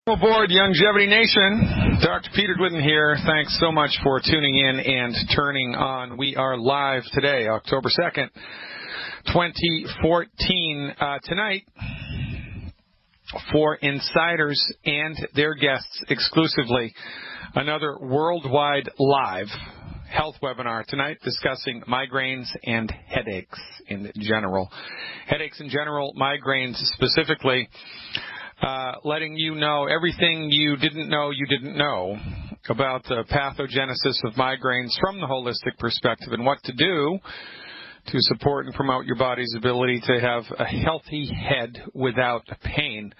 Aboard Longevity Nation, Dr. Peter Glidden here. Thanks so much for tuning in and turning on. We are live today, October 2nd, 2014. Tonight, for insiders and their guests exclusively, another worldwide live health webinar tonight discussing migraines and headaches in general. Headaches in general, migraines specifically. Letting you know everything you didn't know about the pathogenesis of migraines from the holistic perspective and what to do to support and promote your body's ability to have a healthy head without pain.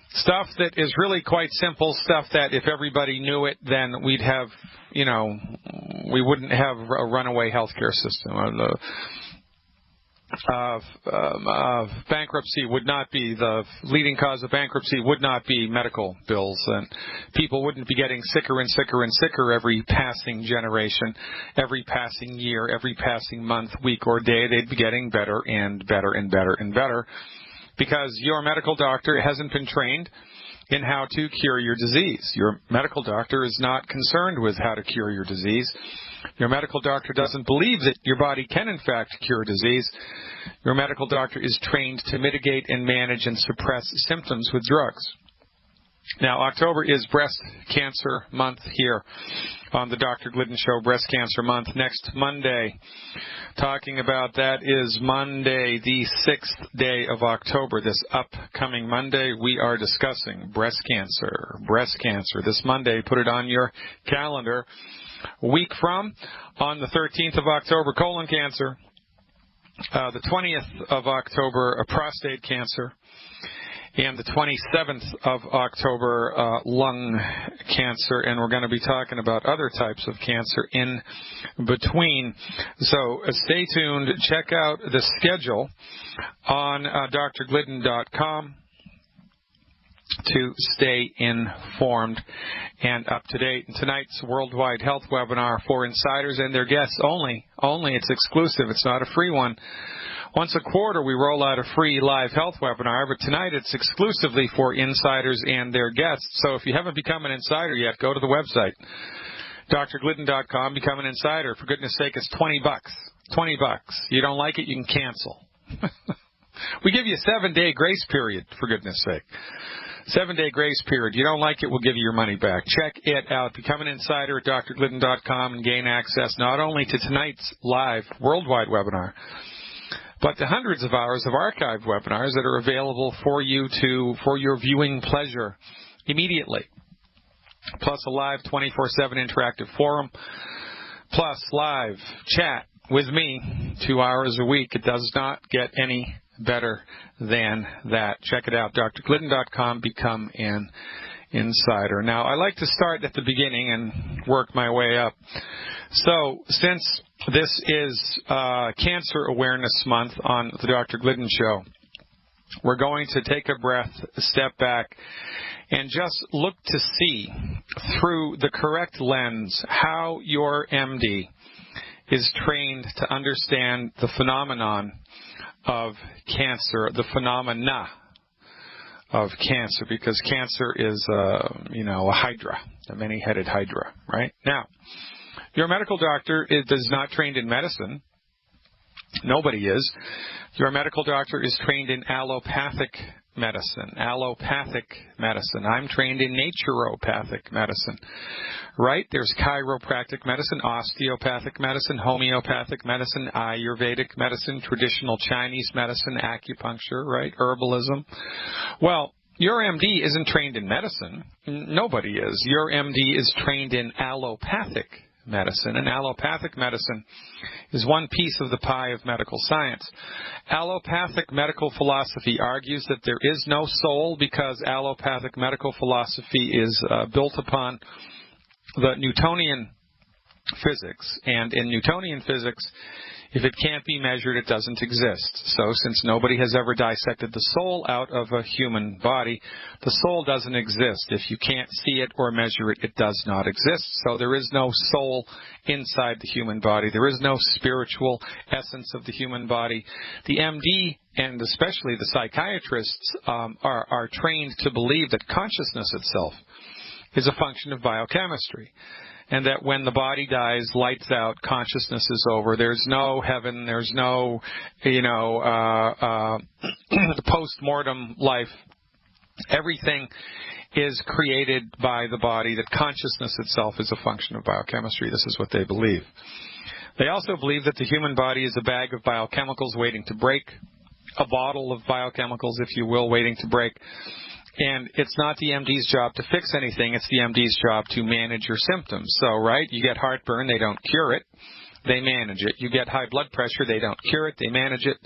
Stuff that is really quite simple, stuff that if everybody knew it, then we'd have, we wouldn't have a runaway healthcare system. Bankruptcy would not be the leading cause of bankruptcy, would not be medical bills, and people wouldn't be getting sicker and sicker and sicker every passing generation, every passing year, every passing month, week, or day. They'd be getting better and better and better and better because your medical doctor hasn't been trained in how to cure your disease. Your medical doctor is not concerned with how to cure your disease. Your medical doctor doesn't believe that your body can, in fact, cure disease. Your medical doctor is trained to mitigate and manage and suppress symptoms with drugs. Now, October is Breast Cancer Month here on the Dr. Glidden Show, Breast Cancer Month. Next Monday, talking about that is Monday, the 6th day of October. This upcoming Monday, we are discussing breast cancer. Breast cancer. This Monday, put it on your calendar. A week from, on the 13th of October, colon cancer. The 20th of October, prostate cancer. And the 27th of October, lung cancer. And we're going to be talking about other types of cancer in between. So stay tuned. Check out the schedule on drglidden.com. to stay informed and up to date. And tonight's worldwide health webinar for insiders and their guests only. It's exclusive. It's not a free one. Once a quarter, we roll out a free live health webinar, but tonight it's exclusively for insiders and their guests. So if you haven't become an insider yet, go to the website, drglidden.com, become an insider. For goodness sake, it's $20. $20. You don't like it, you can cancel. We give you a 7-day grace period, for goodness sake. 7-day grace period. You don't like it, we'll give you your money back. Check it out. Become an insider at drglidden.com and gain access not only to tonight's live worldwide webinar, but to hundreds of hours of archived webinars that are available for you for your viewing pleasure immediately. Plus a live 24/7 interactive forum, plus live chat with me 2 hours a week. It does not get any better than that. Check it out, drglidden.com, become an insider. Now, I like to start at the beginning and work my way up. So, since this is Cancer Awareness Month on the Dr. Glidden Show, we're going to take a breath, step back, and just look to see through the correct lens how your MD is trained to understand the phenomenon of cancer, the phenomena of cancer, because cancer is, a hydra, a many-headed hydra, right? Now, your medical doctor is not trained in medicine. Nobody is. Your medical doctor is trained in allopathic medicine. Allopathic medicine. I'm trained in naturopathic medicine. Right? There's chiropractic medicine, osteopathic medicine, homeopathic medicine, Ayurvedic medicine, traditional Chinese medicine, acupuncture, right? Herbalism. Well, your MD isn't trained in medicine. Nobody is. Your MD is trained in allopathic medicine, and allopathic medicine is one piece of the pie of medical science. Allopathic medical philosophy argues that there is no soul because allopathic medical philosophy is built upon the Newtonian physics, and in Newtonian physics, If it can't be measured, it doesn't exist. So since nobody has ever dissected the soul out of a human body, the soul doesn't exist. If you can't see it or measure it, it does not exist. So there is no soul inside the human body. There is no spiritual essence of the human body. The MD and especially the psychiatrists are trained to believe that consciousness itself is a function of biochemistry. And that when the body dies, lights out, consciousness is over. There's no heaven. There's no, the post-mortem life. Everything is created by the body, that consciousness itself is a function of biochemistry. This is what they believe. They also believe that the human body is a bag of biochemicals waiting to break, a bottle of biochemicals, if you will, waiting to break. And it's not the MD's job to fix anything. It's the MD's job to manage your symptoms. So, right, you get heartburn, they don't cure it. They manage it. You get high blood pressure, they don't cure it. They manage it.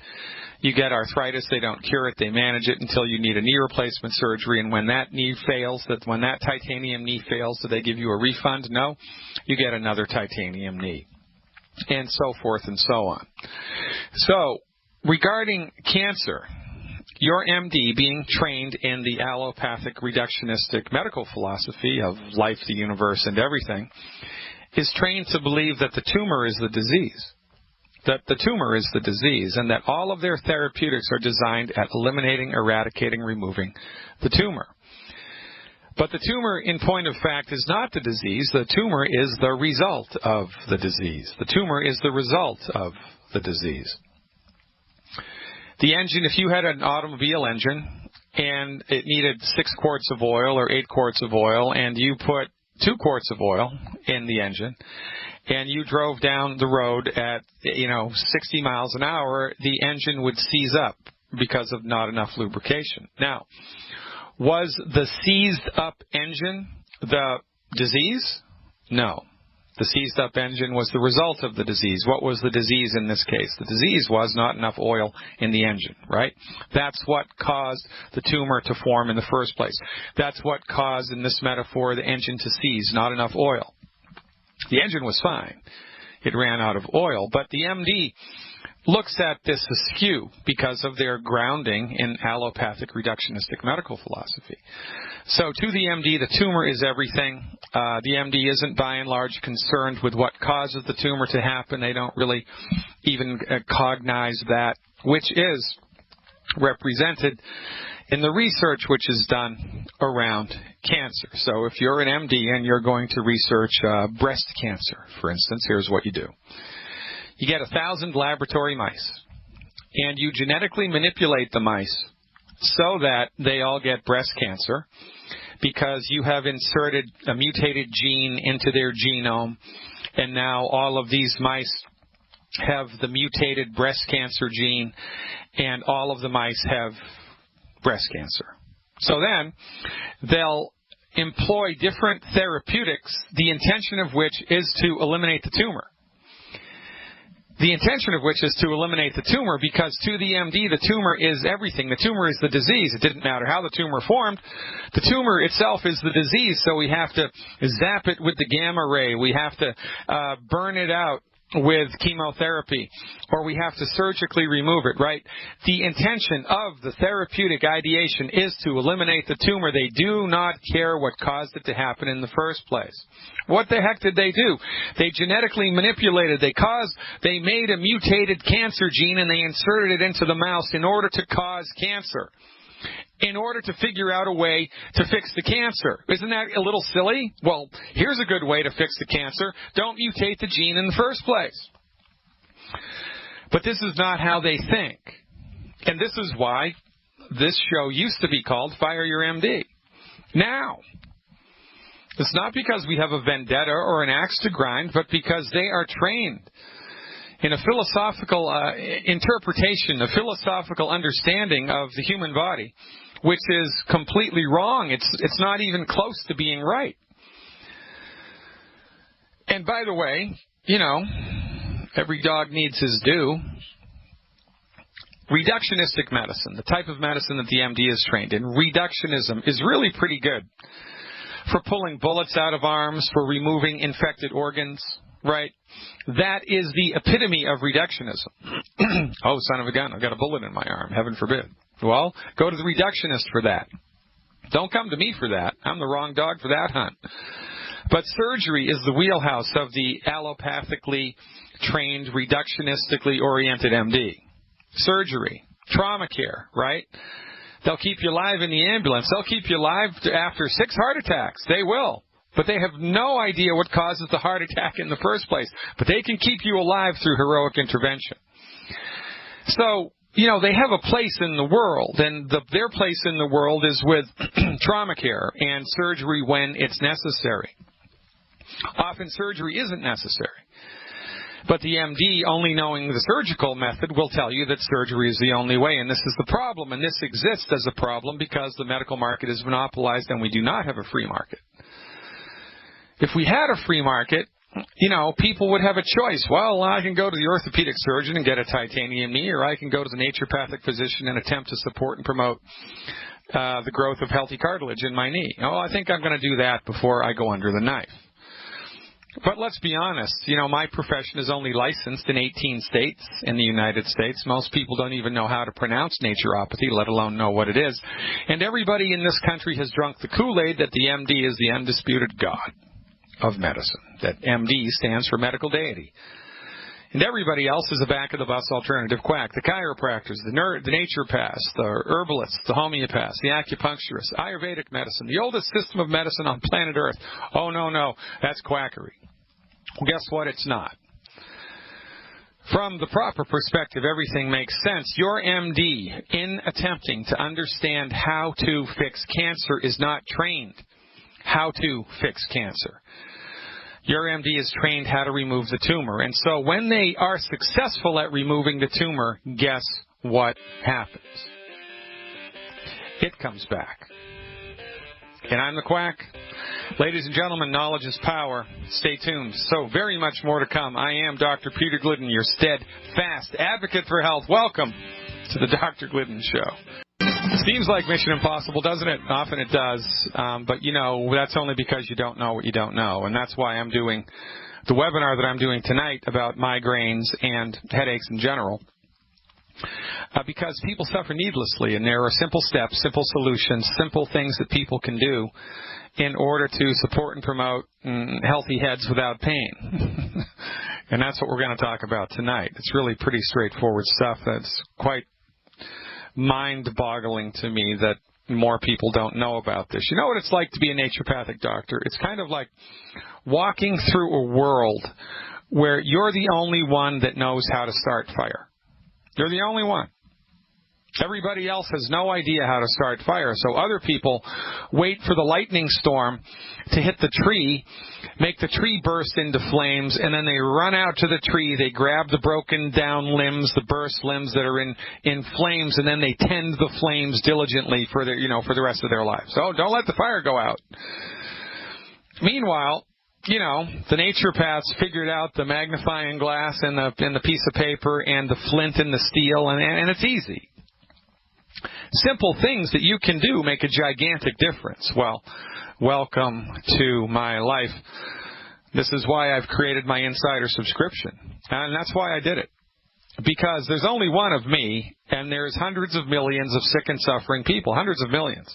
You get arthritis, they don't cure it. They manage it until you need a knee replacement surgery. And when that knee fails, when that titanium knee fails, do they give you a refund? No. You get another titanium knee. And so forth and so on. So, regarding cancer, your MD, being trained in the allopathic reductionistic medical philosophy of life, the universe, and everything, is trained to believe that the tumor is the disease. That the tumor is the disease, and that all of their therapeutics are designed at eliminating, eradicating, removing the tumor. But the tumor, in point of fact, is not the disease. The tumor is the result of the disease. The tumor is the result of the disease. The engine, if you had an automobile engine and it needed 6 quarts of oil or 8 quarts of oil, and you put 2 quarts of oil in the engine and you drove down the road at 60 miles an hour, the engine would seize up because of not enough lubrication. Now, was the seized up engine the disease? No. The seized up engine was the result of the disease. What was the disease in this case? The disease was not enough oil in the engine, right? That's what caused the tumor to form in the first place. That's what caused, in this metaphor, the engine to seize, not enough oil. The engine was fine. It ran out of oil. But the MD looks at this askew because of their grounding in allopathic reductionistic medical philosophy. So to the MD, the tumor is everything. The MD isn't by and large concerned with what causes the tumor to happen. They don't really even cognize that, which is represented in the research which is done around cancer. So if you're an MD and you're going to research breast cancer, for instance, here's what you do. You get 1,000 laboratory mice, and you genetically manipulate the mice so that they all get breast cancer because you have inserted a mutated gene into their genome, and now all of these mice have the mutated breast cancer gene, and all of the mice have breast cancer. So then they'll employ different therapeutics, the intention of which is to eliminate the tumor. The intention of which is to eliminate the tumor, because to the MD, the tumor is everything. The tumor is the disease. It didn't matter how the tumor formed. The tumor itself is the disease, so we have to zap it with the gamma ray. We have to burn it out with chemotherapy, or we have to surgically remove it, right? The intention of the therapeutic ideation is to eliminate the tumor. They do not care what caused it to happen in the first place. What the heck did they do? They genetically manipulated. They made a mutated cancer gene and they inserted it into the mouse in order to cause cancer, in order to figure out a way to fix the cancer. Isn't that a little silly? Well, here's a good way to fix the cancer. Don't mutate the gene in the first place. But this is not how they think. And this is why this show used to be called Fire Your MD. Now, it's not because we have a vendetta or an axe to grind, but because they are trained in a philosophical interpretation, a philosophical understanding of the human body, which is completely wrong. It's not even close to being right. And by the way, every dog needs his due. Reductionistic medicine, the type of medicine that the MD is trained in, reductionism is really pretty good for pulling bullets out of arms, for removing infected organs, right? That is the epitome of reductionism. Oh, son of a gun, I've got a bullet in my arm, heaven forbid. Well, go to the reductionist for that. Don't come to me for that. I'm the wrong dog for that hunt. But surgery is the wheelhouse of the allopathically trained, reductionistically oriented MD. Surgery, trauma care, right? They'll keep you alive in the ambulance. They'll keep you alive after 6 heart attacks. They will. But they have no idea what causes the heart attack in the first place. But they can keep you alive through heroic intervention. So, they have a place in the world, and their place in the world is with trauma care and surgery when it's necessary. Often surgery isn't necessary. But the MD, only knowing the surgical method, will tell you that surgery is the only way, and this is the problem. And this exists as a problem because the medical market is monopolized and we do not have a free market. If we had a free market, people would have a choice. Well, I can go to the orthopedic surgeon and get a titanium knee, or I can go to the naturopathic physician and attempt to support and promote the growth of healthy cartilage in my knee. Oh, I think I'm going to do that before I go under the knife. But let's be honest, my profession is only licensed in 18 states in the United States. Most people don't even know how to pronounce naturopathy, let alone know what it is. And everybody in this country has drunk the Kool-Aid that the MD is the undisputed God of medicine, that MD stands for medical deity. And everybody else is a back-of-the-bus alternative quack. The chiropractors, the naturopaths, the herbalists, the homeopaths, the acupuncturists, Ayurvedic medicine, the oldest system of medicine on planet Earth. Oh, no, that's quackery. Well, guess what? It's not. From the proper perspective, everything makes sense. Your MD, in attempting to understand how to fix cancer, is not trained how to fix cancer. Your MD is trained how to remove the tumor. And so when they are successful at removing the tumor, guess what happens? It comes back. And I'm the quack. Ladies and gentlemen, knowledge is power. Stay tuned. So very much more to come. I am Dr. Peter Glidden, your steadfast advocate for health. Welcome to the Dr. Glidden Show. Seems like Mission Impossible, doesn't it? Often it does. But, that's only because you don't know what you don't know. And that's why I'm doing the webinar that I'm doing tonight about migraines and headaches in general. Because people suffer needlessly, and there are simple steps, simple solutions, simple things that people can do in order to support and promote healthy heads without pain. And that's what we're going to talk about tonight. It's really pretty straightforward stuff. That's quite mind-boggling to me that more people don't know about this. You know what it's like to be a naturopathic doctor? It's kind of like walking through a world where you're the only one that knows how to start fire. You're the only one. Everybody else has no idea how to start fire, so other people wait for the lightning storm to hit the tree, make the tree burst into flames, and then they run out to the tree, they grab the broken down limbs, the burst limbs that are in flames, and then they tend the flames diligently for the rest of their lives. So don't let the fire go out. Meanwhile, the naturopaths figured out the magnifying glass and the piece of paper and the flint and the steel, and it's easy. Simple things that you can do make a gigantic difference. Well, welcome to my life. This is why I've created my insider subscription. And that's why I did it. Because there's only one of me, and there's hundreds of millions of sick and suffering people, hundreds of millions.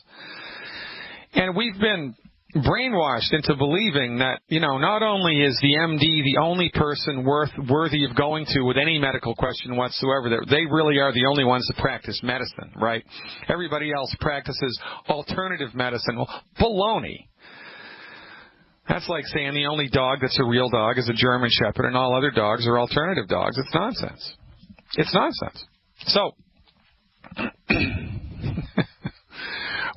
And we've been brainwashed into believing that, not only is the MD the only person worthy of going to with any medical question whatsoever, that they really are the only ones that practice medicine, right? Everybody else practices alternative medicine. Well, baloney. That's like saying the only dog that's a real dog is a German Shepherd and all other dogs are alternative dogs. It's nonsense. It's nonsense. So,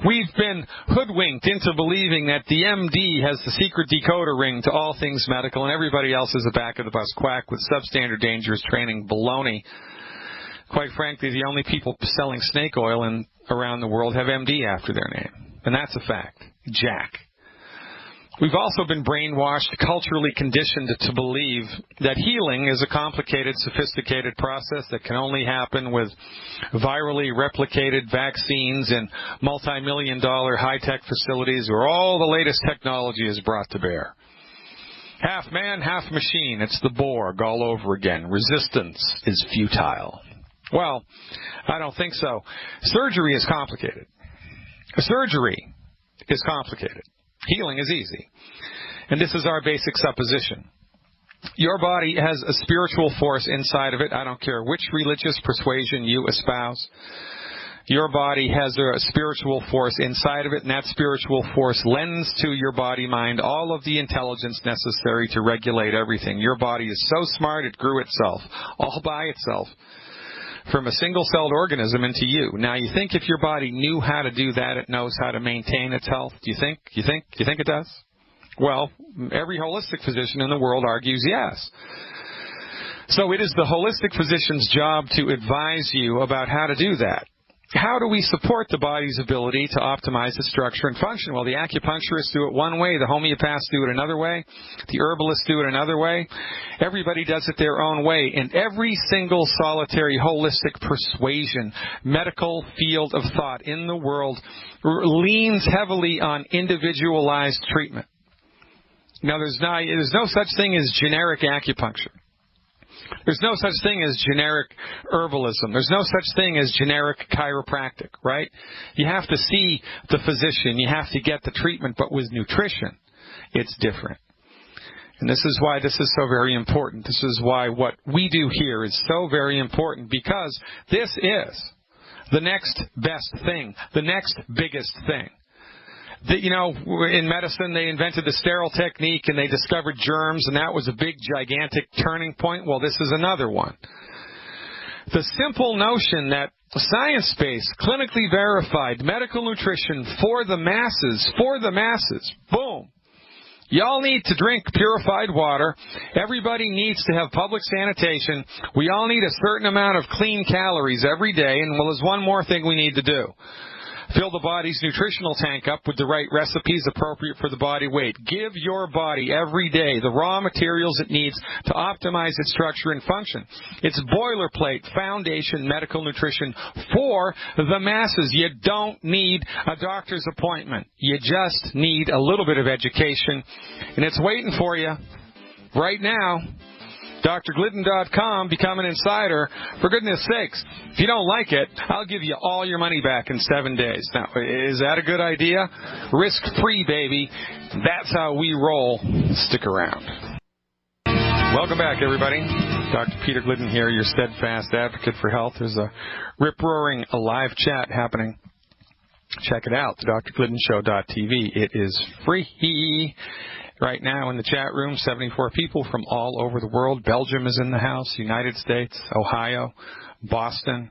we've been hoodwinked into believing that the MD has the secret decoder ring to all things medical, and everybody else is a back-of-the-bus quack with substandard dangerous training. Baloney. Quite frankly, the only people selling snake oil around the world have MD after their name, and that's a fact. Jack. We've also been brainwashed, culturally conditioned to believe that healing is a complicated, sophisticated process that can only happen with virally replicated vaccines and multi-million-dollar high-tech facilities where all the latest technology is brought to bear. Half man, half machine. It's the Borg all over again. Resistance is futile. Well, I don't think so. Surgery is complicated. Surgery is complicated. Healing is easy. And this is our basic supposition. Your body has a spiritual force inside of it. I don't care which religious persuasion you espouse. Your body has a spiritual force inside of it, and that spiritual force lends to your body-mind all of the intelligence necessary to regulate everything. Your body is so smart it grew itself, all by itself, from a single-celled organism into you. Now, you think if your body knew how to do that, it knows how to maintain its health? Do you think it does? Well, every holistic physician in the world argues yes. So it is the holistic physician's job to advise you about how to do that. How do we support the body's ability to optimize its structure and function? Well, the acupuncturists do it one way, the homeopaths do it another way, the herbalists do it another way. Everybody does it their own way, and every single solitary holistic persuasion, medical field of thought in the world leans heavily on individualized treatment. Now, there's no such thing as generic acupuncture. There's no such thing as generic herbalism. There's no such thing as generic chiropractic, right? You have to see the physician. You have to get the treatment, but with nutrition, it's different. And this is why this is so very important. This is why what we do here is so very important, because this is the next best thing, the next biggest thing. In medicine, they invented the sterile technique and they discovered germs, and that was a big, gigantic turning point. Well, this is another one. The simple notion that science-based, clinically verified medical nutrition for the masses, boom. Y'all need to drink purified water. Everybody needs to have public sanitation. We all need a certain amount of clean calories every day, and well, there's one more thing we need to do. Fill the body's nutritional tank up with the right recipes appropriate for the body weight. Give your body every day the raw materials it needs to optimize its structure and function. It's boilerplate, foundation medical nutrition for the masses. You don't need a doctor's appointment. You just need a little bit of education, and it's waiting for you right now. drglidden.com, become an insider. For goodness sakes, if you don't like it, I'll give you all your money back in 7 days. Now, is that a good idea? Risk-free, baby. That's how we roll. Stick around. Welcome back, everybody. Dr. Peter Glidden here, your steadfast advocate for health. There's a rip-roaring live chat happening. Check it out, drgliddenshow.tv. It is free. Right now in the chat room, 74 people from all over the world. Belgium is in the house, United States, Ohio, Boston,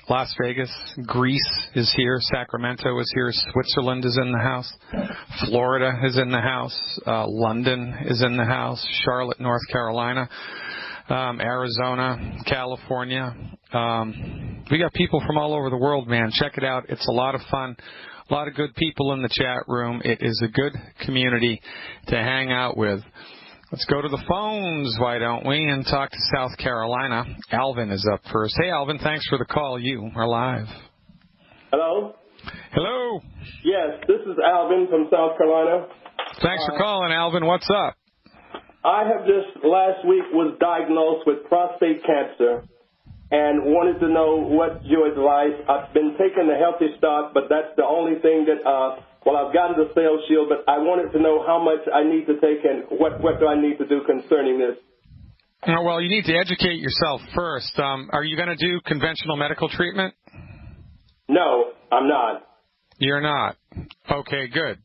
Las Vegas, Greece is here, Sacramento is here, Switzerland is in the house, Florida is in the house, London is in the house, Charlotte, North Carolina, Arizona, California. We got people from all over the world, man. Check it out. It's a lot of fun. A lot of good people in the chat room. It is a good community to hang out with. Let's go to the phones, why don't we, and talk to South Carolina. Alvin is up first. Hey, Alvin, thanks for the call. You are live. Hello? Hello. Yes, this is Alvin from South Carolina. Thanks for calling, Alvin. What's up? I have just last week was diagnosed with prostate cancer and wanted to know what's your advice. I've been taking the Healthy Start, but that's the only thing that, I've gotten the Cell Shield, but I wanted to know how much I need to take and what do I need to do concerning this. Well, you need to educate yourself first. Are you going to do conventional medical treatment? No, I'm not. You're not. Okay, good.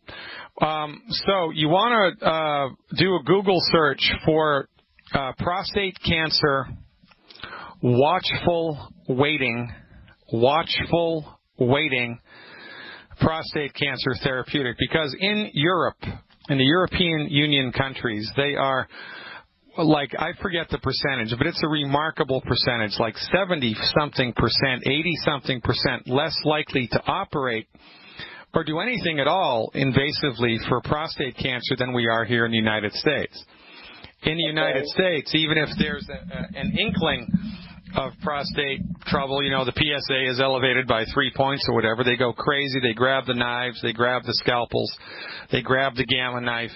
So you want to do a Google search for prostate cancer watchful waiting, prostate cancer therapeutic, because in Europe, in the European Union countries, they are like, I forget the percentage, but it's a remarkable percentage, like 70-something percent, 80-something percent less likely to operate or do anything at all invasively for prostate cancer than we are here in the United States. In the United States, even if there's an inkling of prostate trouble, the PSA is elevated by 3 points or whatever, they go crazy, they grab the knives, they grab the scalpels, they grab the gamma knife,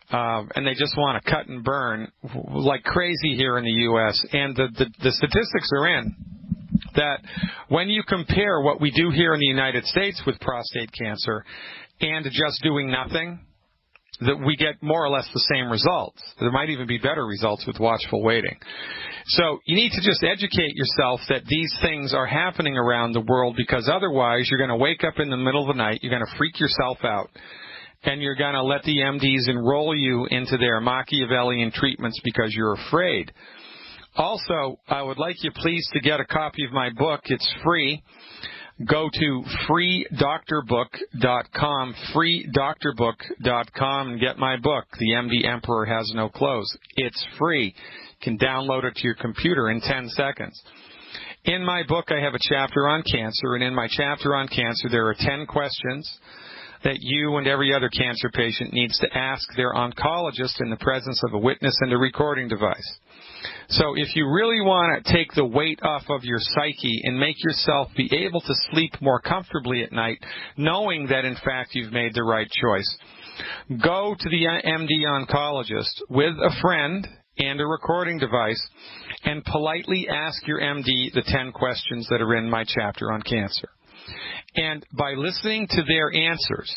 and they just want to cut and burn like crazy here in the U.S. And the statistics are in that when you compare what we do here in the United States with prostate cancer and just doing nothing, that we get more or less the same results. There might even be better results with watchful waiting. So you need to just educate yourself that these things are happening around the world, because otherwise you're going to wake up in the middle of the night, you're going to freak yourself out, and you're going to let the MDs enroll you into their Machiavellian treatments because you're afraid. Also, I would like you please to get a copy of my book. It's free. Go to freedoctorbook.com, freedoctorbook.com, and get my book, The MD Emperor Has No Clothes. It's free. You can download it to your computer in 10 seconds. In my book, I have a chapter on cancer, and in my chapter on cancer, there are 10 questions that you and every other cancer patient needs to ask their oncologist in the presence of a witness and a recording device. So if you really want to take the weight off of your psyche and make yourself be able to sleep more comfortably at night, knowing that, in fact, you've made the right choice, go to the MD oncologist with a friend and a recording device and politely ask your MD the 10 questions that are in my chapter on cancer. And by listening to their answers,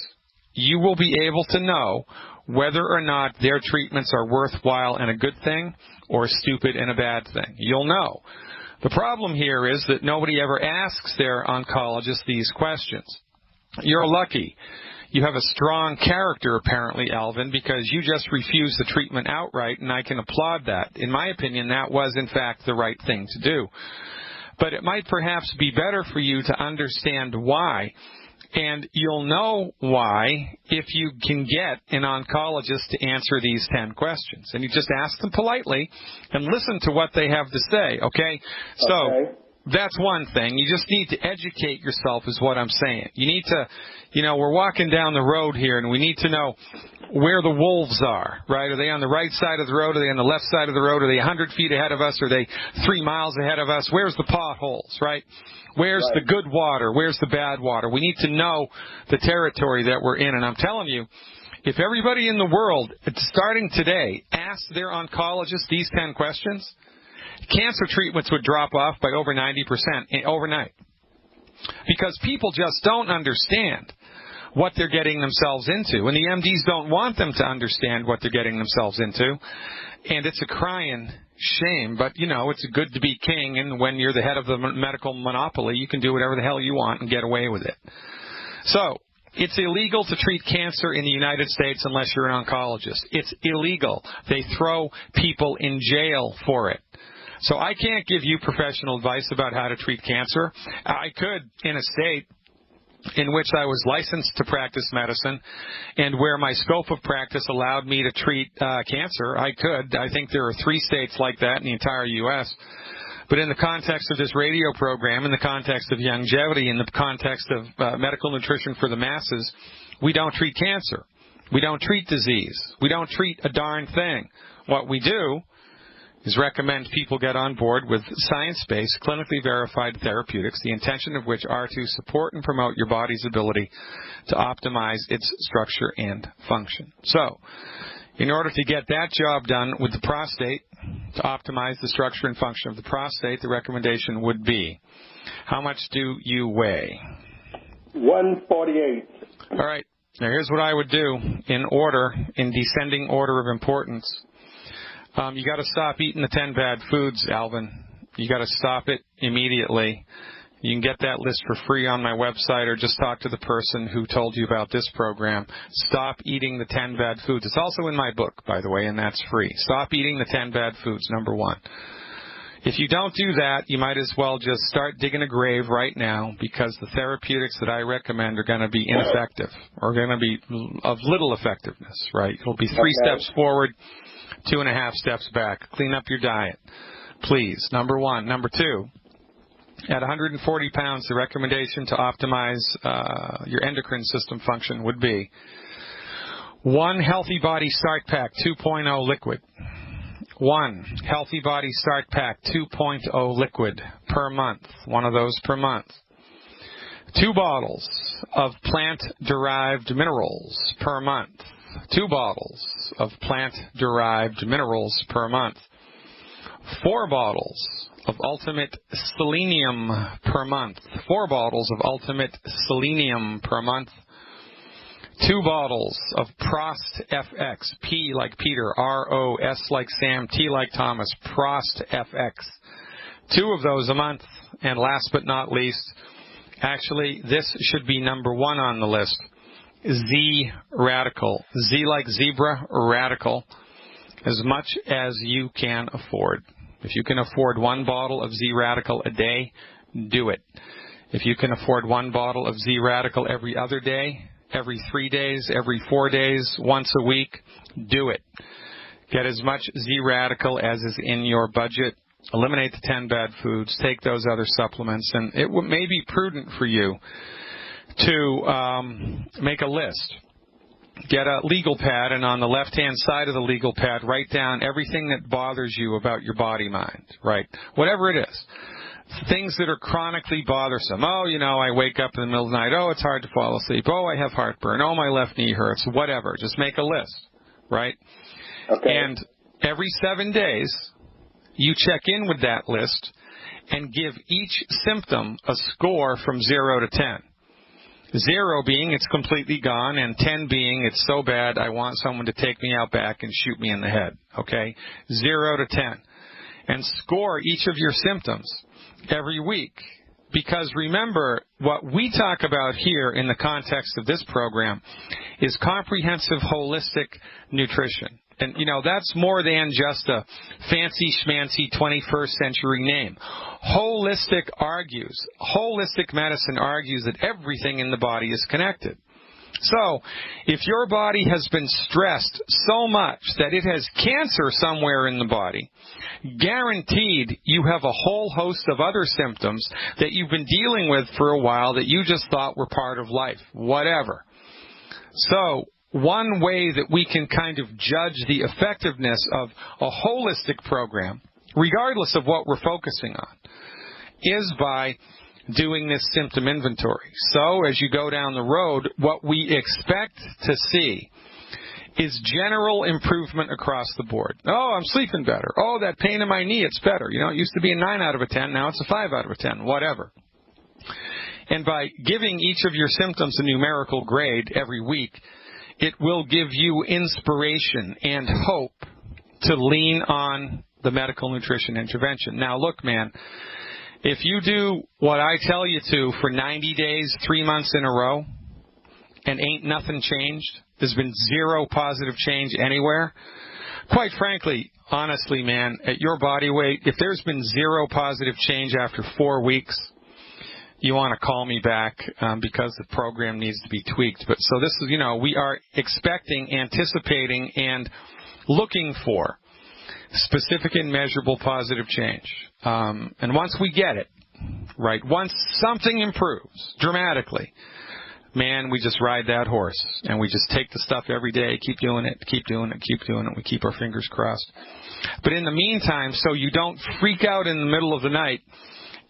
you will be able to know whether or not their treatments are worthwhile and a good thing or stupid and a bad thing. You'll know. The problem here is that nobody ever asks their oncologist these questions. You're lucky. You have a strong character, apparently, Alvin, because you just refused the treatment outright, and I can applaud that. In my opinion, that was, in fact, the right thing to do. But it might perhaps be better for you to understand why. And you'll know why if you can get an oncologist to answer these 10 questions. And you just ask them politely and listen to what they have to say, okay? So that's one thing. You just need to educate yourself is what I'm saying. You need to, we're walking down the road here, and we need to know where the wolves are, right? Are they on the right side of the road? Are they on the left side of the road? Are they 100 feet ahead of us? Are they 3 miles ahead of us? Where's the potholes, right? Where's the good water? Where's the bad water? We need to know the territory that we're in. And I'm telling you, if everybody in the world, starting today, asked their oncologist these 10 questions, cancer treatments would drop off by over 90% overnight. Because people just don't understand what they're getting themselves into. And the MDs don't want them to understand what they're getting themselves into. And it's a crying shame, but, it's good to be king, and when you're the head of the medical monopoly, you can do whatever the hell you want and get away with it. So, it's illegal to treat cancer in the United States unless you're an oncologist. It's illegal. They throw people in jail for it. So I can't give you professional advice about how to treat cancer. I could in a state in which I was licensed to practice medicine and where my scope of practice allowed me to treat cancer. I could. I think there are 3 states like that in the entire U.S. But in the context of this radio program, in the context of longevity, in the context of medical nutrition for the masses, we don't treat cancer. We don't treat disease. We don't treat a darn thing. What we do is recommend people get on board with science-based, clinically verified therapeutics, the intention of which are to support and promote your body's ability to optimize its structure and function. So, in order to get that job done with the prostate, to optimize the structure and function of the prostate, the recommendation would be, how much do you weigh? 148. All right. Now, here's what I would do in order, in descending order of importance. You got to stop eating the 10 bad foods, Alvin. You got to stop it immediately. You can get that list for free on my website, or just talk to the person who told you about this program. Stop eating the 10 bad foods. It's also in my book, by the way, and that's free. Stop eating the 10 bad foods, number 1. If you don't do that, you might as well just start digging a grave right now, because the therapeutics that I recommend are going to be ineffective, or going to be of little effectiveness, right? It'll be 3 steps forward, 2.5 steps back. Clean up your diet, please. Number 1. Number 2, at 140 pounds, the recommendation to optimize your endocrine system function would be 1 Healthy Body Start Pack 2.0 liquid. 1 Healthy Body Start Pack 2.0 liquid per month. 1 of those per month. 2 bottles of plant-derived minerals per month. 2 bottles of plant-derived minerals per month. 4 bottles of ultimate selenium per month. 4 bottles of ultimate selenium per month. 2 bottles of Prost FX, P like Peter, R-O, S like Sam, T like Thomas, Prost FX. 2 of those a month. And last but not least, actually, this should be number 1 on the list, Z Radical. Z like zebra, radical, as much as you can afford. If you can afford 1 bottle of Z Radical a day, do it. If you can afford 1 bottle of Z Radical every other day, every 3 days, every 4 days, once a week, do it. Get as much Z Radical as is in your budget. Eliminate the 10 bad foods. Take those other supplements. And it may be prudent for you to make a list. Get a legal pad, and on the left-hand side of the legal pad, write down everything that bothers you about your body-mind, right? Whatever it is. Things that are chronically bothersome. Oh, I wake up in the middle of the night. Oh, it's hard to fall asleep. Oh, I have heartburn. Oh, my left knee hurts. Whatever. Just make a list, right? Okay. And every 7 days, you check in with that list and give each symptom a score from 0 to 10. 0 being it's completely gone, and 10 being it's so bad I want someone to take me out back and shoot me in the head, okay? 0 to 10. And score each of your symptoms every week. Because remember, what we talk about here in the context of this program is comprehensive holistic nutrition. And, that's more than just a fancy schmancy 21st century name. Holistic medicine argues that everything in the body is connected. So, if your body has been stressed so much that it has cancer somewhere in the body, guaranteed you have a whole host of other symptoms that you've been dealing with for a while that you just thought were part of life. Whatever. So, one way that we can kind of judge the effectiveness of a holistic program, regardless of what we're focusing on, is by doing this symptom inventory. So as you go down the road, what we expect to see is general improvement across the board. Oh, I'm sleeping better. Oh, that pain in my knee, it's better. It used to be a 9 out of a 10. Now it's a 5 out of a 10, whatever. And by giving each of your symptoms a numerical grade every week, it will give you inspiration and hope to lean on the medical nutrition intervention. Now, look, man, if you do what I tell you to for 90 days, 3 months in a row, and ain't nothing changed, there's been 0 positive change anywhere, quite frankly, honestly, man, at your body weight, if there's been 0 positive change after 4 weeks, you want to call me back because the program needs to be tweaked. But so this is, we are expecting, anticipating, and looking for specific and measurable positive change. And once we get it, right, once something improves dramatically, man, we just ride that horse and we just take the stuff every day, keep doing it, keep doing it, keep doing it. We keep our fingers crossed. But in the meantime, so you don't freak out in the middle of the night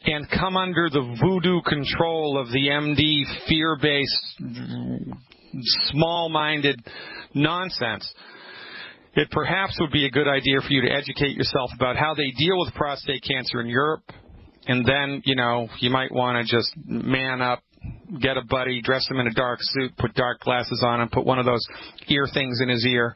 and come under the voodoo control of the MD fear-based, small-minded nonsense, it perhaps would be a good idea for you to educate yourself about how they deal with prostate cancer in Europe. And then, you might want to just man up, get a buddy, dress him in a dark suit, put dark glasses on him, put one of those ear things in his ear,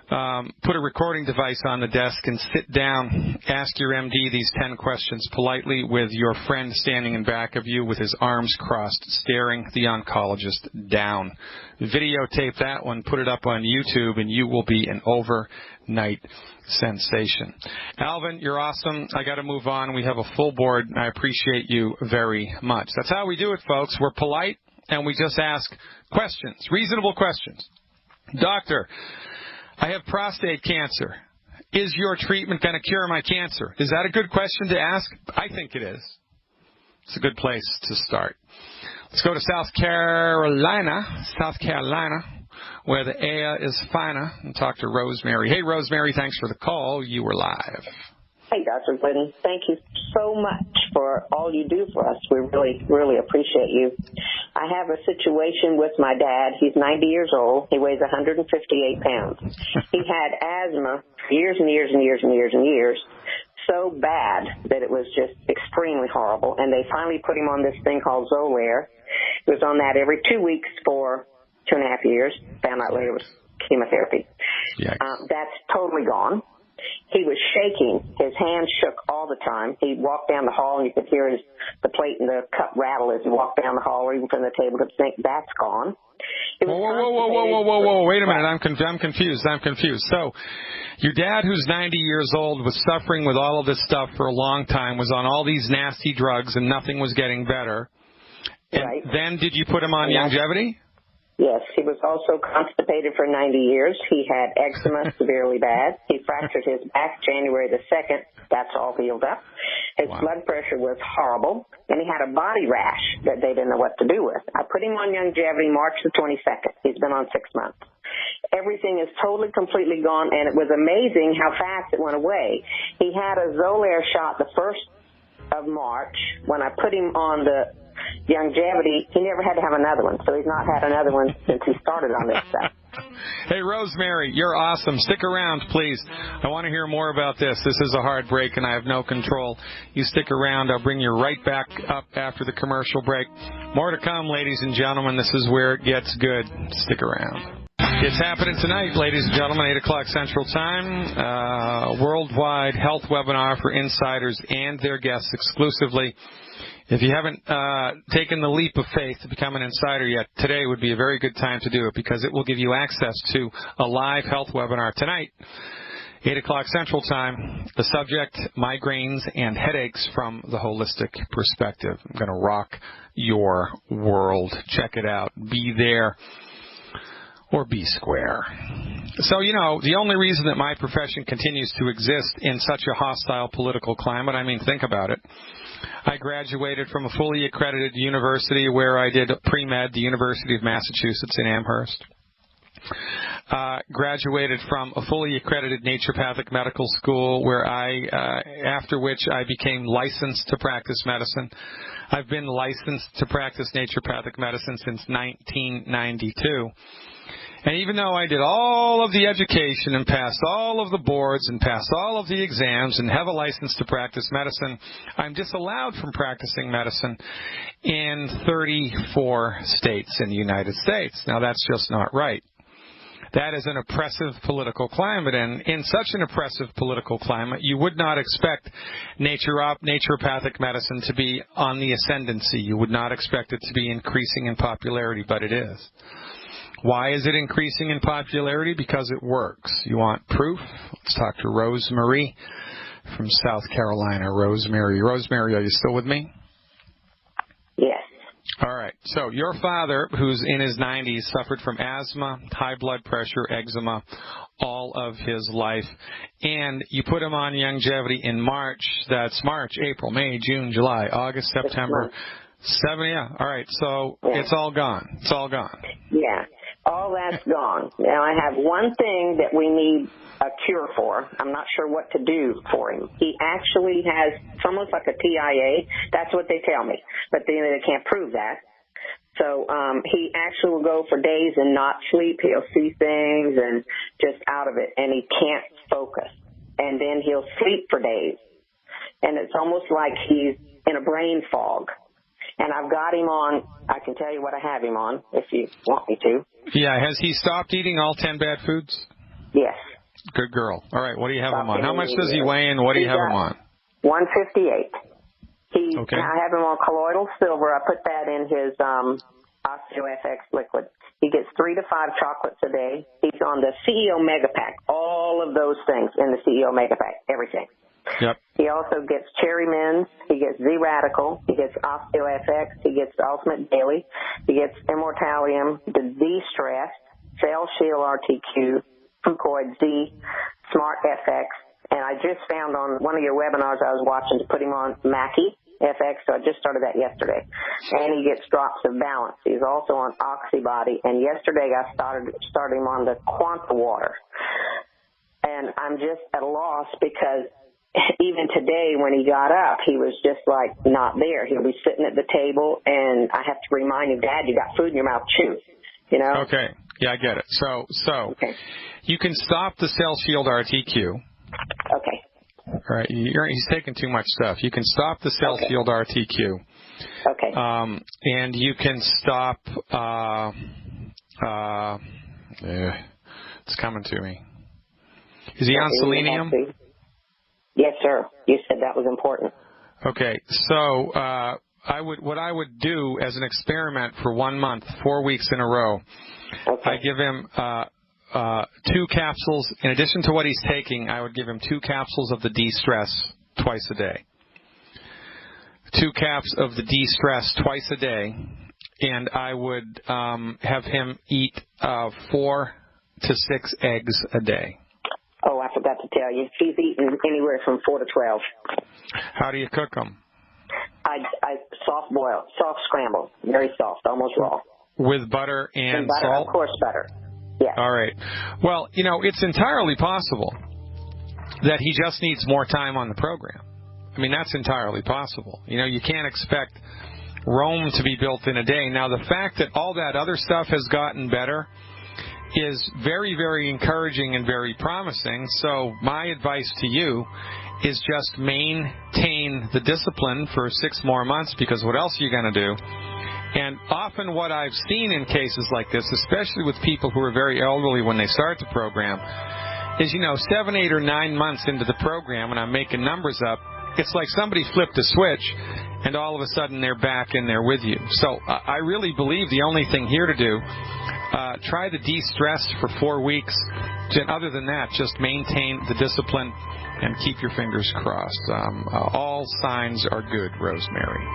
put a recording device on the desk and sit down, ask your MD these 10 questions politely with your friend standing in back of you with his arms crossed, staring the oncologist down. Videotape that one, put it up on YouTube, and you will be an overnight sensation. Alvin, you're awesome. I got to move on. We have a full board, and I appreciate you very much. That's how we do it, folks. We're polite, and we just ask questions, reasonable questions. Doctor, I have prostate cancer. Is your treatment going to cure my cancer? Is that a good question to ask? I think it is. It's a good place to start. Let's go to South Carolina, where the air is finer, and talk to Rosemary. Hey, Rosemary, thanks for the call. You were live. Hey, Dr. Glidden, thank you so much for all you do for us. We really, really appreciate you. I have a situation with my dad. He's 90 years old. He weighs 158 pounds. He had asthma for years and years and years and years and years, so bad that it was just extremely horrible. And they finally put him on this thing called Xolair. He was on that every 2 weeks for 2.5 years. Found out later it was chemotherapy. That's totally gone. He was shaking. His hands shook all the time. He'd walk down the hall, and you could hear the plate and the cup rattle as he walked down the hall, or even from the table to the sink. That's gone. Whoa. Wait a minute. I'm confused. So your dad, who's 90 years old, was suffering with all of this stuff for a long time, was on all these nasty drugs, and nothing was getting better. And right. Then did you put him on longevity? Yes, he was also constipated for 90 years. He had eczema severely bad. He fractured his back January the 2nd. That's all healed up. His blood pressure was horrible, and he had a body rash that they didn't know what to do with. I put him on longevity March the 22nd. He's been on 6 months. Everything is totally, completely gone, and it was amazing how fast it went away. He had a Xolair shot the 1st of March. When I put him on the longevity, he never had to have another one, so he's not had another one since he started on this stuff. Hey, Rosemary, you're awesome. Stick around, please. I want to hear more about this. This is a hard break, and I have no control. You stick around. I'll bring you right back up after the commercial break. More to come, ladies and gentlemen. This is where it gets good. Stick around. It's happening tonight, ladies and gentlemen, 8 o'clock Central Time. Worldwide health webinar for insiders and their guests exclusively. If you haven't taken the leap of faith to become an insider yet, today would be a very good time to do it because it will give you access to a live health webinar tonight, 8 o'clock Central Time. The subject, migraines and headaches from the holistic perspective. I'm going to rock your world. Check it out. Be there or be square. So, the only reason that my profession continues to exist in such a hostile political climate, think about it. I graduated from a fully accredited university where I did pre-med, the University of Massachusetts in Amherst. Graduated from a fully accredited naturopathic medical school where after which I became licensed to practice medicine. I've been licensed to practice naturopathic medicine since 1992. And even though I did all of the education and passed all of the boards and passed all of the exams and have a license to practice medicine, I'm disallowed from practicing medicine in 34 states in the United States. Now, that's just not right. That is an oppressive political climate, and in such an oppressive political climate, you would not expect naturopathic medicine to be on the ascendancy. You would not expect it to be increasing in popularity, but it is. Why is it increasing in popularity? Because it works. You want proof? Let's talk to Rosemary from South Carolina. Rosemary, are you still with me? Yes. All right. So your father, who's in his 90s, suffered from asthma, high blood pressure, eczema, all of his life. And you put him on longevity in March. That's March, April, May, June, July, August, September. 7, yeah. All right. So It's all gone. It's all gone. Yeah. All that's gone. Now, I have one thing that we need a cure for. I'm not sure what to do for him. He actually has, it's almost like a TIA. That's what they tell me. But they can't prove that. So he actually will go for days and not sleep. He'll see things and just out of it. And he can't focus. And then he'll sleep for days. And it's almost like he's in a brain fog. And I've got him on, I can tell you what I have him on, if you want me to. Yeah, has he stopped eating all 10 bad foods? Yes. Good girl. All right, what do you have him on? How much does he weigh and what do you have him on? 158. Okay. I have him on colloidal silver. I put that in his OsteoFX liquid. He gets 3 to 5 chocolates a day. He's on the CEO Mega Pack, all of those things in the CEO Mega Pack, everything. Yep. He also gets Cherry Men's. He gets Z-Radical. He gets OsteoFX. He gets Ultimate Daily. He gets Immortalium, the D-Stress, Cell Shield RTQ, Fucoid Z, Smart FX. And I just found on one of your webinars I was watching to put him on Mackie FX, so I just started that yesterday. And he gets Drops of Balance. He's also on Oxybody. And yesterday I started him on the Quanta Water. And I'm just at a loss because even today when he got up, he was just like not there. He'll be sitting at the table, and I have to remind him, Dad, you got food in your mouth, chew. You know? Okay. Yeah, I get it. So okay. You can stop the cell shield RTQ. Okay. All right. He's taking too much stuff. You can stop the cell shield RTQ. Okay. And you can stop. It's coming to me. Is he on selenium? Yes, sir. You said that was important. Okay. So what I would do as an experiment for 1 month, 4 weeks in a row, I give him 2 capsules. In addition to what he's taking, I would give him 2 capsules of the de-stress twice a day. 2 caps of the de-stress twice a day, and I would have him eat 4 to 6 eggs a day. Oh, I forgot to tell you. He's eating anywhere from 4 to 12. How do you cook them? I soft boil, soft scramble, very soft, almost raw. With butter and butter, salt? Of course, butter. Yeah. All right. Well, it's entirely possible that he just needs more time on the program. I mean, that's entirely possible. You can't expect Rome to be built in a day. Now, the fact that all that other stuff has gotten better is very, very encouraging and very promising. So my advice to you is just maintain the discipline for 6 more months, because what else are you going to do? And often what I've seen in cases like this, especially with people who are very elderly when they start the program, is, 7, 8, or 9 months into the program, and I'm making numbers up, it's like somebody flipped a switch and all of a sudden they're back and they're with you. So I really believe the only thing here to do, try the de-stress for 4 weeks. Other than that, just maintain the discipline and keep your fingers crossed. All signs are good, Rosemary.